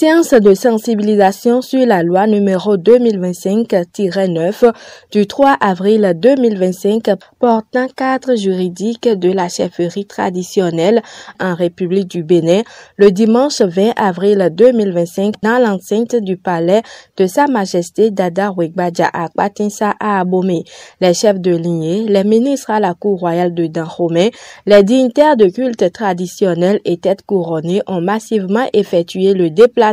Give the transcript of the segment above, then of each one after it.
Séance de sensibilisation sur la loi numéro 2025-9 du 3 avril 2025 portant cadre juridique de la chefferie traditionnelle en République du Bénin le dimanche 20 avril 2025 dans l'enceinte du palais de Sa Majesté Dada Wegbadja à Patinsa à Abomey. Les chefs de lignée, les ministres à la cour royale de Dahomey, les dignitaires de culte traditionnel et têtes couronnées ont massivement effectué le déplacement.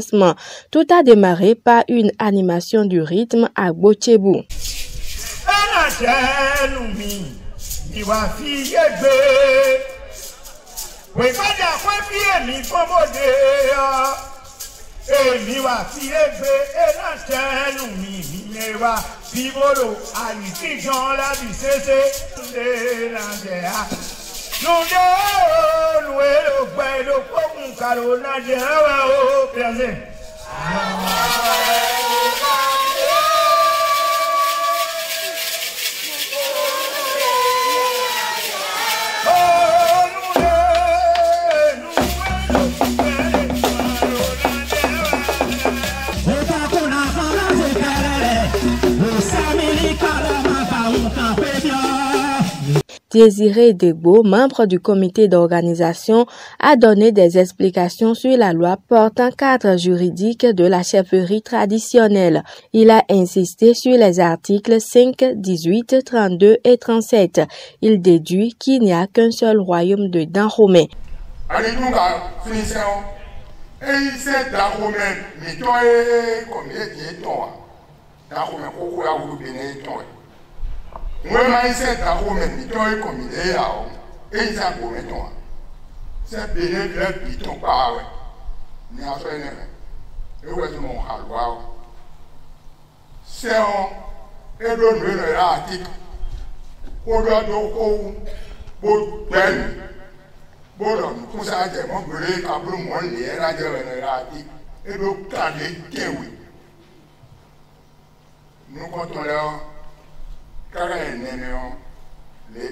Tout a démarré par une animation du rythme à Bochebou. Désiré Degbo, membre du comité d'organisation, a donné des explications sur la loi portant cadre juridique de la chefferie traditionnelle. Il a insisté sur les articles 5, 18, 32 et 37. Il déduit qu'il n'y a qu'un seul royaume de Dahomey. Moi, je suis Dahomey, je suis comme il est là, et il s'est gommé toi. C'est bien le piton par là. Mais à ce moment-là, et où est-ce mon halwa? C'est un, et l'autre le article. Pour le dos, pour peine, pour l'homme, pour ça, j'ai mon brûlé, car pour moi, il y a un article, et le cadet, oui. Nous comptons là. Car elle n'est pas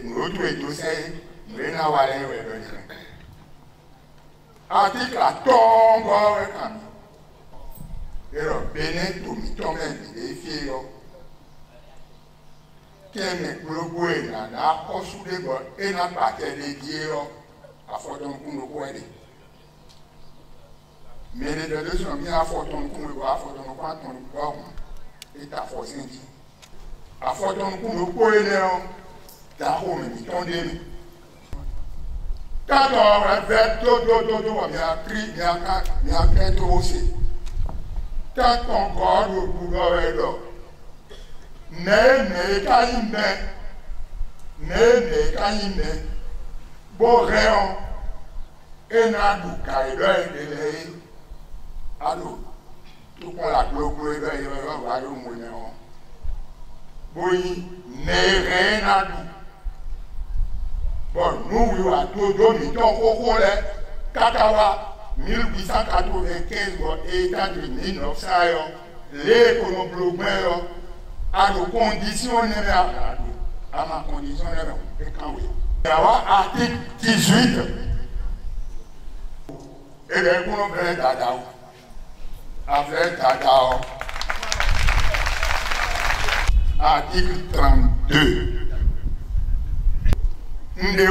nous tous nous n'avons pas article à tombe et le bénin tout mi tombe des filles qui est globaux et n'a pas soudé et n'a pas été dédié à Forton Kounoko. Mais les deux sont bien à Forton Kounoko, à Forton Kounoko et à Forton a Forton Kounoko est là, Dahomey, il tombe. Quand on va faire tout, il y a pris, il y a fait aussi. Quand on garde le gouvernement est là, bon rayon, et n'a du caïdeur et de l'air. Alors, tout qu'on la globule, il va voir le moyen. Oui, n'est rien à nous. Bon, nous, nous avons tout mis au collet, Katawa, 1895, et état de 1900, l'économie à nos conditions, à ma condition, il y a article 18, et l'économie d'Adao, avec Adao. Article 32. Nous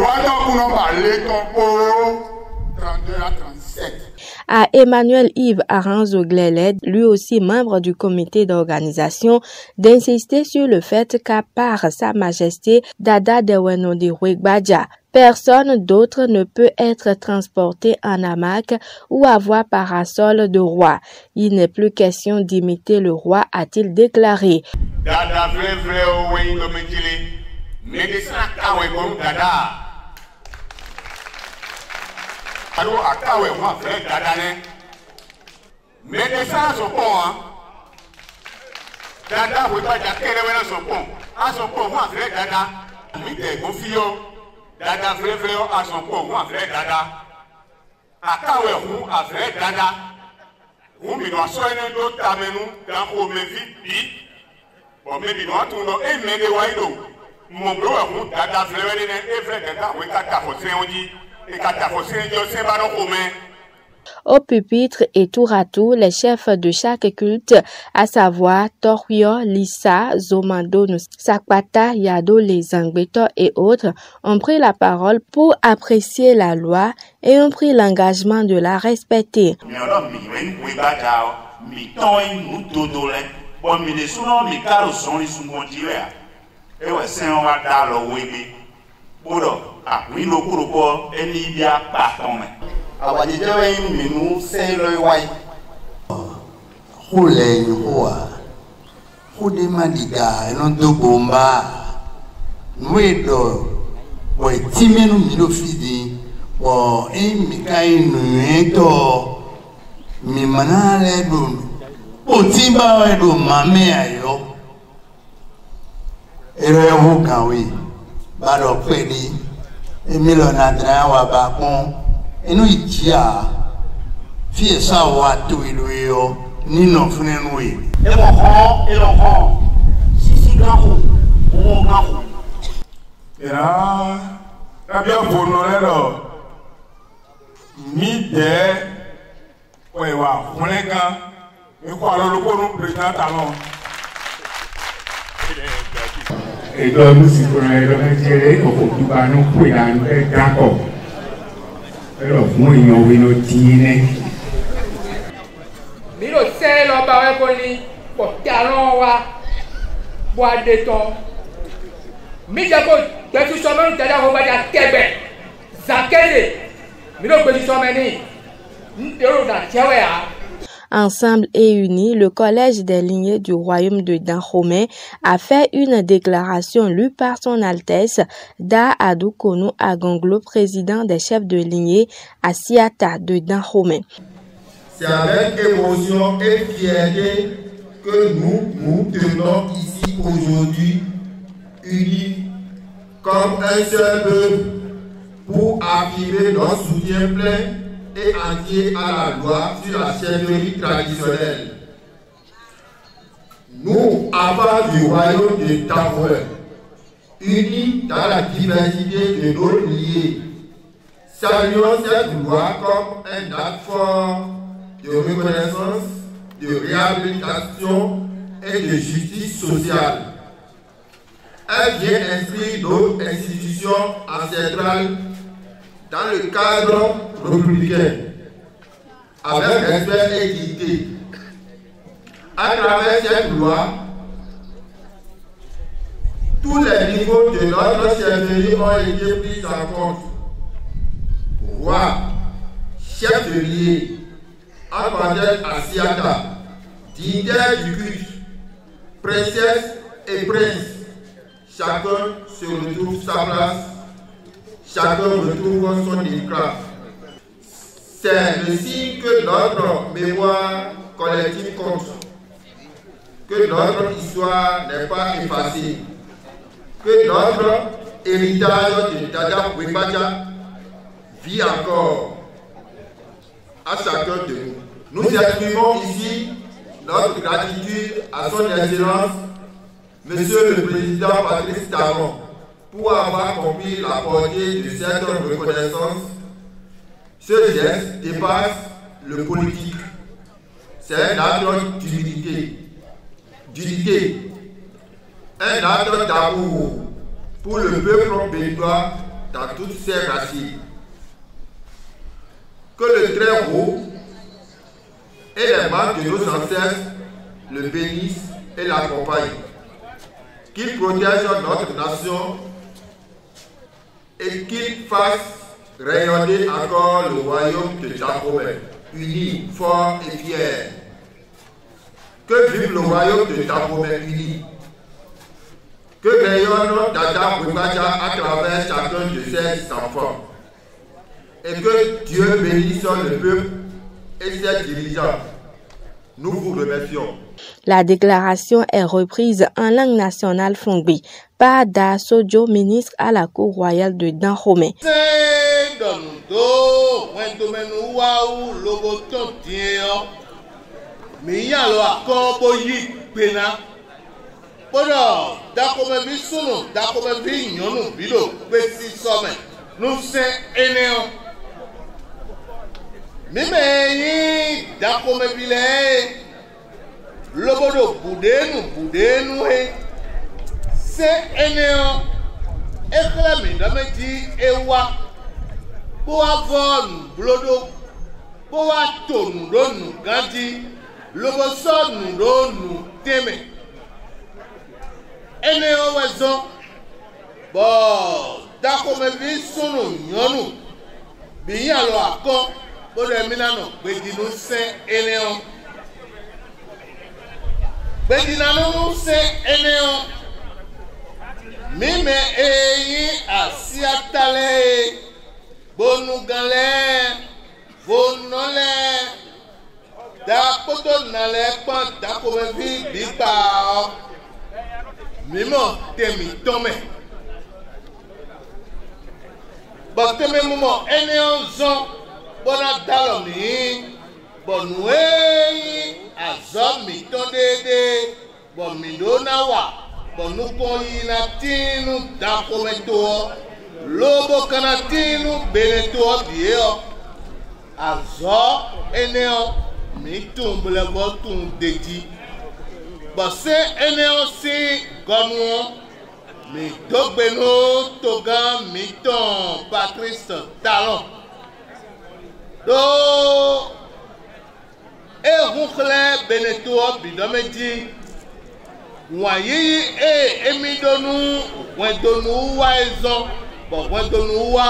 parler 32 à 37. À Emmanuel Yves Aranzo Gleled, lui aussi membre du comité d'organisation, d'insister sur le fait qu'à part Sa Majesté Dada Deweno Wegbadja, personne d'autre ne peut être transporté en hamac ou avoir parasol de roi. Il n'est plus question d'imiter le roi, a-t-il déclaré. Dada vrai oui le métier, mais des sacs à comme Dada. Alors à Kawe moi vrai Dada mais des sacs sont bons hein. Dada vous pas dire son pont. À son pont moi vrai Dada. Mais des confio. Dada vrai à son pont moi vrai Dada. À Kawe vous à vrai Dada. Vous me doit soigner d'autres tamenu dans au méfi. Bon, mais dis-moi, tout le monde est mêlé mon bro, Dada vrai Dada, oui, 4 fois, on dit, et 4 fois, c'est pas nos communs. Au pupitre et tour à tour, les chefs de chaque culte, à savoir Torrio, Lissa, Zomando, Sakpata, Yado, les Angbeto et autres, ont pris la parole pour apprécier la loi et ont pris l'engagement de la respecter. Et donc, nous sommes retirés au Portugal, nous pouvons aller d'accord. Alors, moi, il y a une tine. Milo c'est le barré poli pour talon wa bois de ton. Mijako, tu sommes t'as la roba de Québec. Zakele. Milo petit someni. N'ero da tiawea. Ensemble et unis, le Collège des lignées du royaume de Dahomey a fait une déclaration lue par son Altesse Da Adoukonou Agonglo, président des chefs de lignée à Siata de Dahomey. C'est avec émotion et fierté que nous tenons ici aujourd'hui, unis comme un seul peuple, pour affirmer notre soutien plein et entier à la loi sur la chefferie traditionnelle. Nous, avant du royaume de Dahomey, unis dans la diversité de nos liés, saluons cette loi comme un acte fort de reconnaissance, de réhabilitation et de justice sociale. Elle vient inscrire nos institutions ancestrales dans le cadre républicain, avec respect et dignité. À travers cette loi, tous les niveaux de notre chefferie ont été pris en compte. Roi, chef de liée, Abandel Asiata, dignitaire du culte, princesse et prince, chacun se retrouve sa place, chacun retrouve son éclat. C'est le signe que notre mémoire collective compte, que notre histoire n'est pas effacée, que notre héritage de Dada Wibaja vit encore à chacun de nous. Nous exprimons ici notre gratitude à son Excellence, Monsieur le Président Patrice Talon, pour avoir compris la portée de cette reconnaissance. Ce geste dépasse le politique. C'est un acte d'unité, un acte d'amour pour le peuple béninois dans toutes ses racines. Que le très haut et les membres de nos ancêtres le bénissent et l'accompagnent. Qu'il protège notre nation et qu'il fasse rayonner encore le royaume de Dahomey, uni, fort et fier. Que vive le royaume de Dahomey uni. Que rayonne Dada Wibaja à travers chacun de ses enfants. Et que Dieu bénisse le peuple et ses dirigeants. Nous vous remercions. La déclaration est reprise en langue nationale fongbi par Da Sojo, ministre à la Cour royale de Dahomey. Mime dakome bile lobodo budenu he se eneo eklami dameji ewa bo avon blodo bo wa tonu donu gadi lobo sonu donu teme eneo wezo bo dakome bi sunu nyonu bi yan lo akon bodo eminano gbedinu se eneo gbedinanu se eneo mime eyi asiatale bonugale vonole da poto nale pon da ko vi bipa mimo temi tome bo teme mumo eneo zon bona dalo mi bonwe azomi to dede bo mi do na wa bonu ko ina tinu da ko meto lobo kana tinu beneto bio azo eneo mi tumbele bo tun deji bo se eneo si gonu mi dogbenu toga mi ton Patrice Talon do ehunhle beneto bidomeji wayi emidonu wedonu wa ezo bo wedonu wa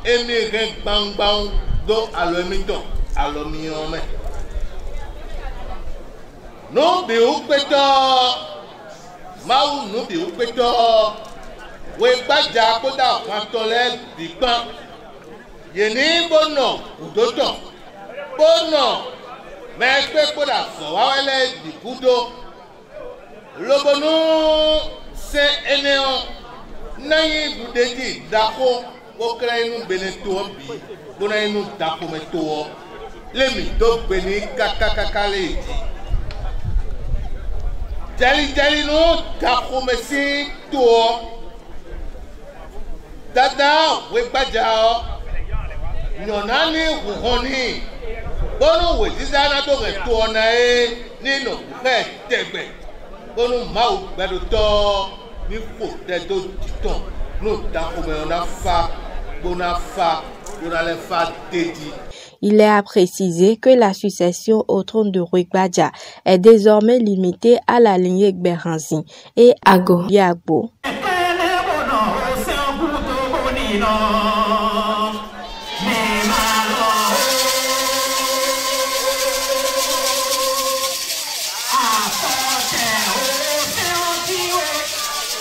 emi re gbangban do alo emiton alo mi ome no bi upeto mau no bi upeto we gbaja koda kan tole bipan yeni bono udoton bono mekpe koda so wawele dikudo lobonu se eneo nayi budeji dako okra inu beneto bi bona inu dako meto lemi do beni kakakakale jali no dako mesi to dada we gbaja nyonani huhoni bono we dizana to re to na nino re tegbe bono mau gbedo to ni fo te do titon no da ko me na fa bona le fa dedi. Il est à préciser que la succession au trône de Rui Gbadja est désormais limitée à la lignée Gberanzin et Ago Yagbo.